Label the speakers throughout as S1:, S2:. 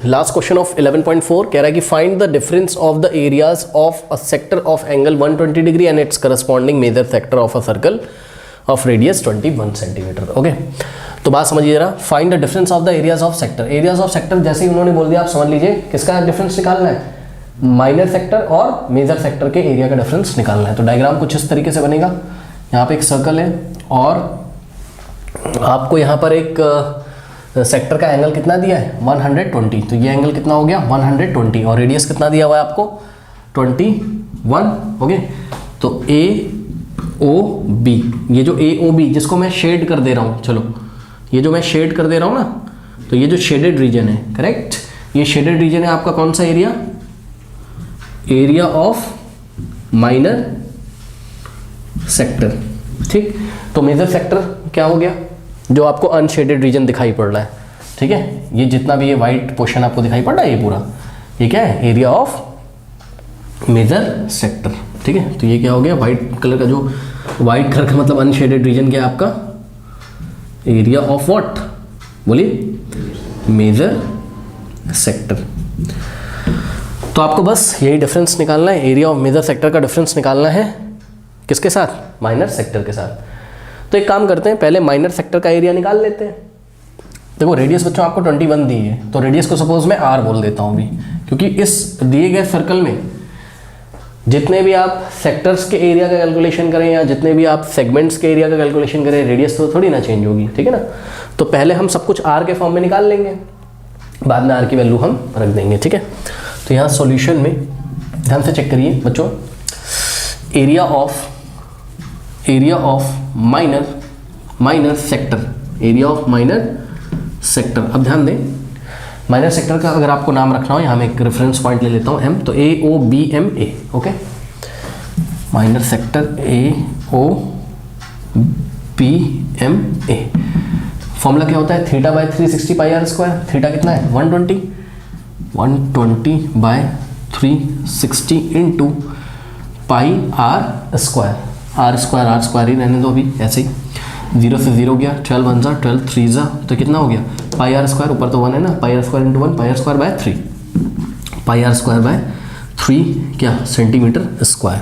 S1: Last question of 11.4 कह रहा है कि find the difference of the areas of a sector of angle 120 degree and its corresponding major sector of a circle of radius 21 centimetre. Okay, तो बात समझिए जरा, find the difference of the areas of sector. Areas of sector जैसे ही उन्होंने बोल दिया आप समझ लीजिए किसका डिफरेंस निकालना है, माइनर सेक्टर और मेजर सेक्टर के एरिया का डिफरेंस निकालना है। तो डायग्राम कुछ इस तरीके से बनेगा, यहाँ पे एक सर्कल है और आपको यहाँ पर एक सेक्टर का एंगल कितना दिया है 120, तो ये एंगल कितना हो गया 120 और रेडियस कितना दिया हुआ है आपको 21। ओके, तो ए ओ बी, ये जो ए ओ बी जिसको मैं शेड कर दे रहा हूँ, चलो ये जो मैं शेड कर दे रहा हूँ ना, तो ये जो शेडेड रीजन है, करेक्ट, ये शेडेड रीजन है आपका कौन सा area, area of minor sector. ठीक, तो मेजर सेक्टर क्या हो गया, जो आपको अनशेडेड रीजन दिखाई पड़ रहा है। ठीक है, ये जितना भी ये वाइट पोर्शन आपको दिखाई पड़ रहा है, ये पूरा ये क्या है, एरिया ऑफ मेजर सेक्टर। ठीक है, तो ये क्या हो गया, वाइट कलर का, जो वाइट कलर का मतलब अनशेडेड रीजन क्या है आपका, एरिया ऑफ व्हाट, बोलिए, मेजर सेक्टर। तो आपको बस यही डिफरेंस निकालना है, एरिया ऑफ मेजर सेक्टर का डिफरेंस निकालना है किसके साथ, माइनर सेक्टर के साथ। तो एक काम करते हैं, पहले माइनर सेक्टर का एरिया निकाल लेते हैं। देखो रेडियस बच्चों आपको 21 दी है, तो रेडियस को सपोज मैं r बोल देता हूँ अभी, क्योंकि इस दिए गए सर्कल में जितने भी आप सेक्टर्स के एरिया का कैलकुलेशन करें या जितने भी आप सेगमेंट्स के एरिया का कैलकुलेशन करें, रेडियस तो थोड़ी ना चेंज होगी, ठीक है ना। तो पहले हम सब कुछ r के फॉर्म में निकाल लेंगे, बाद में r की वैल्यू हम रख देंगे। ठीक है, तो यहाँ सॉल्यूशन में ध्यान से चेक करिए बच्चों, area of minor sector, area of minor sector. अब ध्यान दें, माइनर सेक्टर का अगर आपको नाम रखना हो, यहाँ मैं एक रेफरेंस पॉइंट ले लेता हूँ m, तो A O B M A. Okay, minor sector A O B M A. Formula क्या होता है, theta by 360 pi are square. Theta कितना है 120 by 360 into pi are square. R square ही रहने दो अभी ऐसे ही, 0 से 0 गया, 12 1 जा 12 3 जा, तो कितना हो गया पाई आर स्क्वायर, ऊपर तो 1 है ना, pi are square into 1, pi are square by 3, pi are square by 3 क्या सेंटीमीटर स्क्वायर,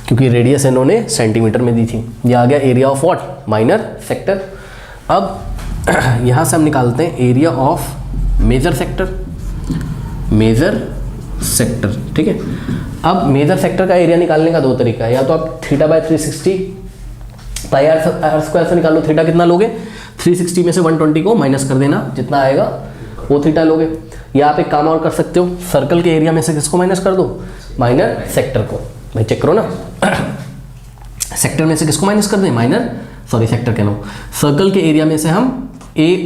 S1: क्योंकि रेडियस इन्होंने सेंटीमीटर में दी थी। ये आ गया area of what, minor sector. अब यहाँ से हम निकालते हैं area of major sector, major sector. ठीक है, अब मेजर सेक्टर का एरिया निकालने का दो तरीका है, या तो आप theta by 360 pi are square से निकालो, थीटा कितना लोगे 360 में से 120 को माइनस कर देना, जितना आएगा वो थीटा लोगे। या आप एक काम और कर सकते हो, सर्कल के एरिया में से किसको माइनस कर दो, माइनर सेक्टर को। भाई चेक करो ना, सेक्टर में से किसको माइनस कर दें, माइनर, सॉरी सेक्टर कह रहा हूँ, सर्कल के एरिया में से हम ए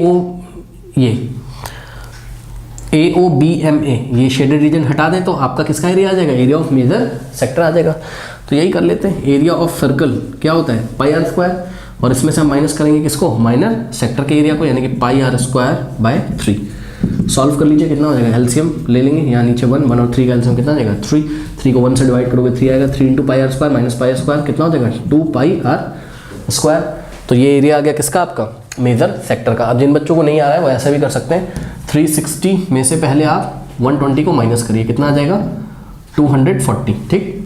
S1: ओ बी एम ए, ये शेडेड रीजन हटा दें तो आपका किसका एरिया आ जाएगा, एरिया ऑफ मेजर सेक्टर आ जाएगा। तो यही कर लेते हैं, एरिया ऑफ सर्कल क्या होता है पाई आर स्क्वायर, और इसमें से हम माइनस करेंगे किसको, माइनर सेक्टर के एरिया को, यानी कि पाई आर स्क्वायर बाय 3। सॉल्व कर लीजिए, कितना हो जाएगा, एलसीएम ले लेंगे, यहाँ नीचे 1 और 3 का एलसीएम कितना आ जाएगा 3, 3 को 1 से डिवाइड करोगे 3 आएगा, 3 into pi are square minus pi are square कितना हो जाएगा 2 पाई आर स्क्वायर। तो ये एरिया आ गया किसका, आपका मेजर सेक्टर का। अब जिन बच्चों को नहीं आ रहा है वो ऐसा भी कर सकते हैं, 360 में से पहले आप 120 को माइनस करिए, कितना आ जाएगा 240। ठीक,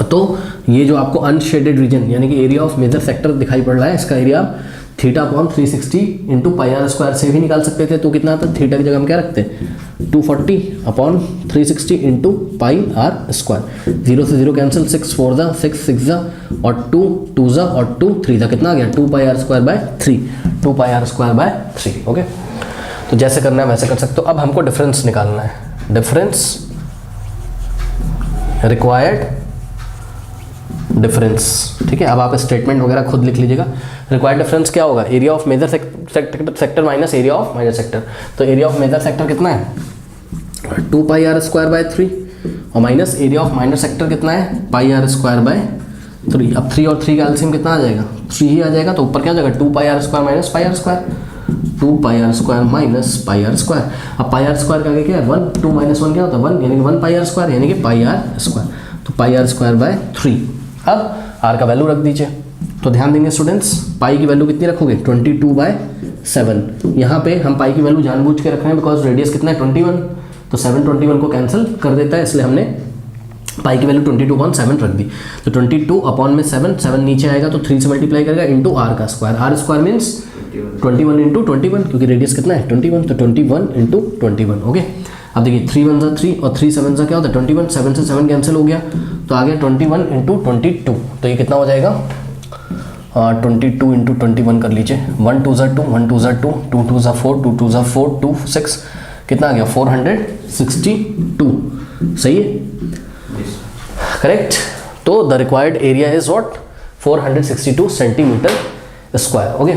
S1: तो ये जो आपको अनशेडेड रीजन यानी कि एरिया ऑफ मेजर सेक्टर दिखाई पड़ रहा है, इसका area theta upon 360 into pi are square से भी निकाल सकते थे। तो कितना आता है, थीटा की जगह हम क्या रखते हैं 240 upon 360 into pi are square. 0 से 0 कैंसिल, 6 4 जा 6 6 जा और 2 2 जा और 2 3 जा, कितना आ गया 2 pi are square by 3, 2 pi are square by 3। Okay, तो जैसे करना है वैसे कर सकते हो। अब हमको डिफरेंस निकालना है, डिफरेंस रिक्वायर्ड डिफरेंस। ठीक है, अब आप स्टेटमेंट वगैरह खुद लिख लीजिएगा। रिक्वायर्ड डिफरेंस क्या होगा, area of major sector minus area of minor sector. तो एरिया ऑफ मेजर सेक्टर कितना है 2 पाई आर स्क्वायर बाय 3 और minus area of minor sector कितना है पाई आर स्क्वायर बाय 3। अब 3 और 3 का एलसीएम कितना आ जाएगा 3 ही आ जाएगा, तो ऊपर क्या हो जाएगा 2 pi are square minus pi are square, 2 pi are square minus pi are square. अब पाई आर स्क्वायर का क्या है 1, 2 माइनस 1 क्या होता है 1, यानी कि 1 पाई आर स्क्वायर यानी कि पाई आर स्क्वायर, तो पाई आर स्क्वायर बाय 3। अब आर का वैल्यू रख दीजिए, तो ध्यान देंगे स्टूडेंट्स, पाई की वैल्यू कितनी रखोगे 22 बाय 7। यहाँ पे हम पाई की वैल्यू जानबूझ के रख रहे हैं बिकॉज रेडियस कितना है 21, तो 7 21 को कैंसिल कर देता है, इसलिए हमने पाई की वैल्यू 22.7 रख दी। तो 22 अपॉन में 7 नीचे आएगा तो 3 से मल्टीप्लाई करेगा इंटू आर का square, r square means 21 into 21, क्योंकि रेडियस कितना है 21, तो 21 इंटू 21। ओके, अब देखिए 3 1 3 और 3 7 क्या होता है 21, 7 से 7 कैंसिल हो गया तो आ गया 21 इंटू 22, तो ये कितना हो जाएगा 22 इंटू 21 कर लीजिए, 1 2 2 1 2 2 2 2 4 2 2 4 2 6, कितना आ गया 462, सही है करेक्ट। तो the required area is what 462 centimetre square. Okay.